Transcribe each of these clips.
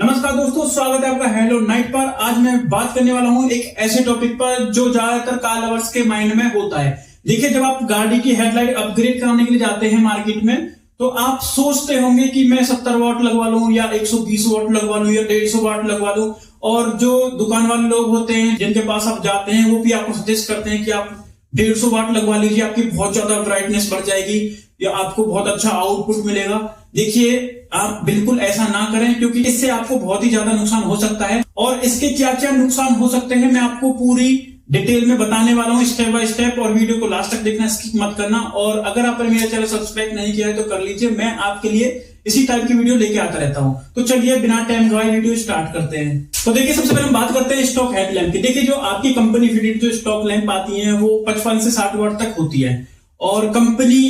नमस्कार दोस्तों, स्वागत है आपका हेलो नाइट पर। आज मैं बात करने वाला हूं एक ऐसे टॉपिक पर जो ज्यादातर कार लवर्स के माइंड में होता है। देखिए, जब आप गाड़ी की हेडलाइट अपग्रेड कराने के लिए जाते हैं मार्केट में, तो आप सोचते होंगे कि मैं 70 वाट लगवा लूं या 120 वाट लगवा लूं या 150 वाट लगवा लूं। और जो दुकान वाले लोग होते हैं जिनके पास आप जाते हैं, वो भी आपको सजेस्ट करते हैं कि आप 150 वाट लगवा लीजिए, आपकी बहुत ज्यादा ब्राइटनेस बढ़ जाएगी या आपको बहुत अच्छा आउटपुट मिलेगा। देखिए, आप बिल्कुल ऐसा ना करें, क्योंकि इससे आपको बहुत ही ज्यादा नुकसान हो सकता है। और इसके क्या क्या नुकसान हो सकते हैं मैं आपको पूरी डिटेल में बताने वाला हूं, स्टेप बाय स्टेप। और वीडियो को लास्ट तक देखना, स्किप मत करना। और अगर आपने मेरा चैनल सब्सक्राइब नहीं किया है तो कर लीजिए, मैं आपके लिए इसी टाइप की वीडियो लेके आता रहता हूं। तो चलिए बिना टाइम गवाए वीडियो स्टार्ट करते हैं। तो देखिए, सबसे पहले हम बात करते हैं स्टॉक हेडलैम्प की। देखिए, जो आपकी कंपनी फिटेड जो स्टॉक लैंप आती है वो 55 से 60 वाट तक होती है और कंपनी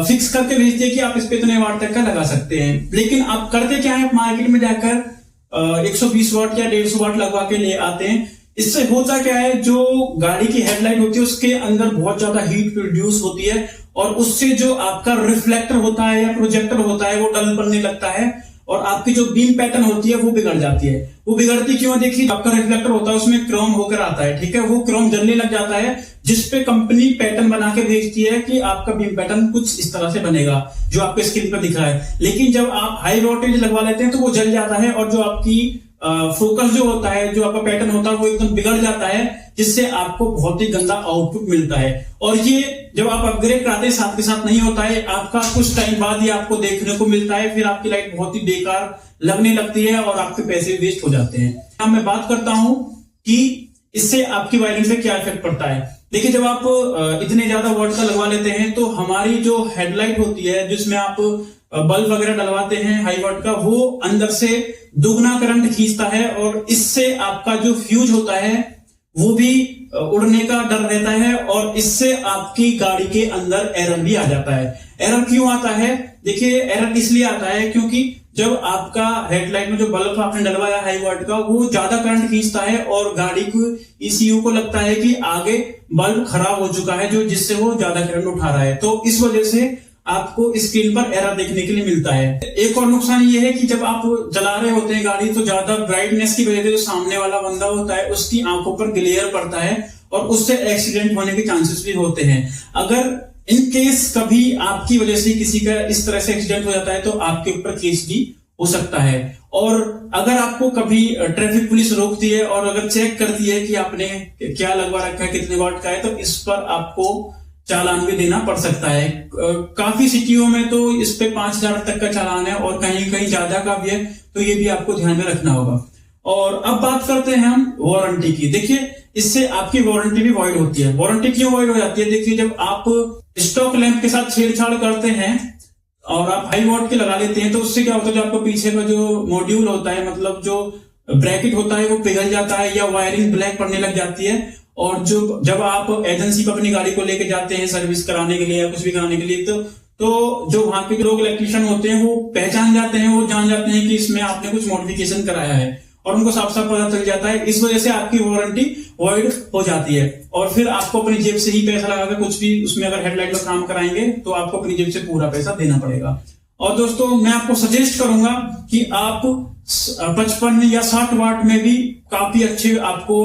फिक्स करके भेजती है कि आप इस पे इतने वाट तक का लगा सकते हैं। लेकिन आप करते क्या है, मार्केट में जाकर 120 वाट या 150 वाट लगवा के ले आते हैं। इससे होता क्या है, जो गाड़ी की हेडलाइट होती है उसके अंदर बहुत ज्यादा हीट प्रोड्यूस होती है और उससे जो आपका रिफ्लेक्टर होता है या प्रोजेक्टर होता है वो डल पड़ने लगता है और आपकी जो बीम पैटर्न होती है वो बिगड़ जाती है। वो बिगड़ती क्यों है? देखिए, आपका रिफ्लेक्टर होता है उसमें क्रोम होकर आता है, ठीक है। वो क्रोम जलने लग जाता है, जिसपे कंपनी पैटर्न बना के भेजती है कि आपका बीम पैटर्न कुछ इस तरह से बनेगा जो आपके स्क्रीन पर दिख रहा है। लेकिन जब आप हाई वोल्टेज लगवा लेते हैं तो वो जल जाता है और जो आपकी फोकस जो होता है, जो आपका पैटर्न होता है वो एकदम बिगड़ जाता है, जिससे आपको बहुत ही गंदा आउटपुट मिलता है। और ये जब आप अपग्रेड कराते हैं साथ के साथ नहीं होता है, आपका कुछ टाइम बाद ही आपको देखने को मिलता है। फिर आपकी लाइट बहुत ही बेकार लगने लगती है और आपके पैसे वेस्ट हो जाते हैं। अब मैं बात करता हूं कि इससे आपकी वायरिंग पे क्या इफेक्ट पड़ता है। देखिए, जब आप इतने ज्यादा वाट का लगवा लेते हैं तो हमारी जो हेडलाइट होती है, जिसमें आप बल्ब वगैरह डलवाते हैं हाई वाट का, वो अंदर से दुगना करंट खींचता है और इससे आपका जो फ्यूज होता है वो भी उड़ने का डर रहता है और इससे आपकी गाड़ी के अंदर एरर भी आ जाता है। एरर क्यों आता है? देखिए, एरर इसलिए आता है क्योंकि जब आपका हेडलाइट में जो बल्ब आपने डलवाया हाई वाट का, वो ज्यादा करंट खींचता है और गाड़ी को ECU को लगता है कि आगे बल्ब खराब हो चुका है, जो जिससे वो ज्यादा करंट उठा रहा है। तो इस वजह से आपको स्क्रीन पर एरर देखने के लिए मिलता है। एक और नुकसान ये है कि जब आप चला रहे होते हैं गाड़ी, तो ज्यादा ब्राइटनेस की वजह से जो सामने वाला बंदा होता है उसकी आंखों पर ग्लेयर पड़ता है और उससे एक्सीडेंट होने के चांसेस भी होते हैं। अगर इन केस कभी आपकी वजह से किसी का इस तरह से एक्सीडेंट हो जाता है तो आपके ऊपर केस भी हो सकता है। और अगर आपको कभी ट्रैफिक पुलिस रोकती है और अगर चेक करती है कि आपने क्या लगवा रखा है, कितने वाट का है, तो इस पर आपको चालान भी देना पड़ सकता है। काफी सिटियों में तो इस पे 5000 तक का चालान है और कहीं कहीं ज्यादा का भी है, तो ये भी आपको ध्यान में रखना होगा। और अब बात करते हैं हम वारंटी की। देखिए, इससे आपकी वारंटी भी वॉइड होती है। वारंटी क्यों वॉइड हो जाती है? देखिए, जब आप स्टॉक लैंप के साथ छेड़छाड़ करते हैं और आप हाई वॉट के लगा लेते हैं, तो उससे क्या होता है, जो आपको पीछे का जो मॉड्यूल होता है, मतलब जो ब्रैकेट होता है, वो पिघल जाता है या वायरिंग ब्लैक पड़ने लग जाती है। और जब आप एजेंसी पर अपनी गाड़ी को लेके जाते हैं सर्विस कराने के लिए या कुछ भी कराने के लिए, तो जो वहां के लोग इलेक्ट्रिशियन होते हैं वो पहचान जाते हैं, वो जान जाते हैं कि इसमें आपने कुछ मॉडिफिकेशन कराया है और उनको साफ साफ पता चल जाता है। इस वजह से आपकी वारंटी वॉइड हो जाती है और फिर आपको अपनी जेब से ही पैसा लगा के कुछ भी उसमें अगर हेडलाइट में काम कराएंगे तो आपको अपनी जेब से पूरा पैसा देना पड़ेगा। और दोस्तों, मैं आपको सजेस्ट करूंगा कि आप 55 या 60 वाट में भी काफी अच्छे आपको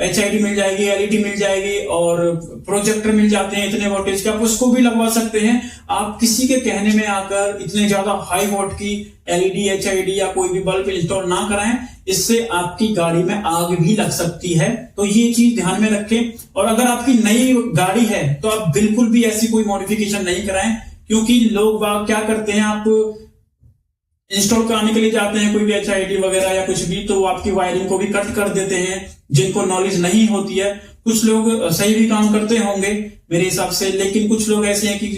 HID मिल जाएगी, LED मिल जाएगी और प्रोजेक्टर मिल जाते हैं इतने वोल्टेज के, आप उसको भी लगवा सकते हैं। आप किसी के कहने में आकर इतने ज्यादा हाई वोल्ट की LED, HID या कोई भी बल्ब इंस्टॉल ना कराएं, इससे आपकी गाड़ी में आग भी लग सकती है। तो ये चीज ध्यान में रखें। और अगर आपकी नई गाड़ी है तो आप बिल्कुल भी ऐसी कोई मॉडिफिकेशन नहीं कराएं, क्योंकि लोग क्या करते हैं, आप इंस्टॉल कराने के लिए जाते हैं कोई भी HID वगैरह या कुछ भी, तो वो आपकी वायरिंग को भी कट कर देते हैं, जिनको नॉलेज नहीं होती है। कुछ लोग सही भी काम करते होंगे मेरे हिसाब से, लेकिन कुछ लोग ऐसे हैं कि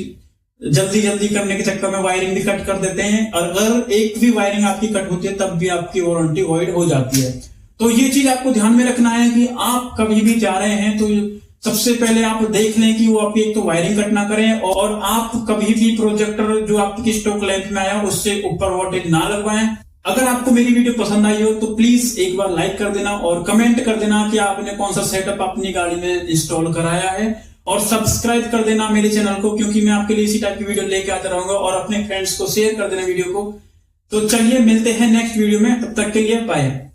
जल्दी जल्दी करने के चक्कर में वायरिंग भी कट कर देते हैं। और अगर एक भी वायरिंग आपकी कट होती है तब भी आपकी वारंटी वॉइड हो जाती है। तो ये चीज आपको ध्यान में रखना है कि आप कभी भी जा रहे हैं तो सबसे पहले आप देख लें कि वो आपकी एक तो वायरिंग कट ना करें और आप कभी भी प्रोजेक्टर जो आपकी स्टॉक लेंथ में आया उससे ऊपर वोल्टेज ना लगवाएं। अगर आपको मेरी वीडियो पसंद आई हो तो प्लीज एक बार लाइक कर देना और कमेंट कर देना कि आपने कौन सा सेटअप अपनी गाड़ी में इंस्टॉल कराया है, और सब्सक्राइब कर देना मेरे चैनल को, क्योंकि मैं आपके लिए इसी टाइप की वीडियो लेके आता रहूंगा। और अपने फ्रेंड्स को शेयर कर देना वीडियो को, तो चलिए मिलते हैं नेक्स्ट वीडियो में, तब तक के लिए बाय।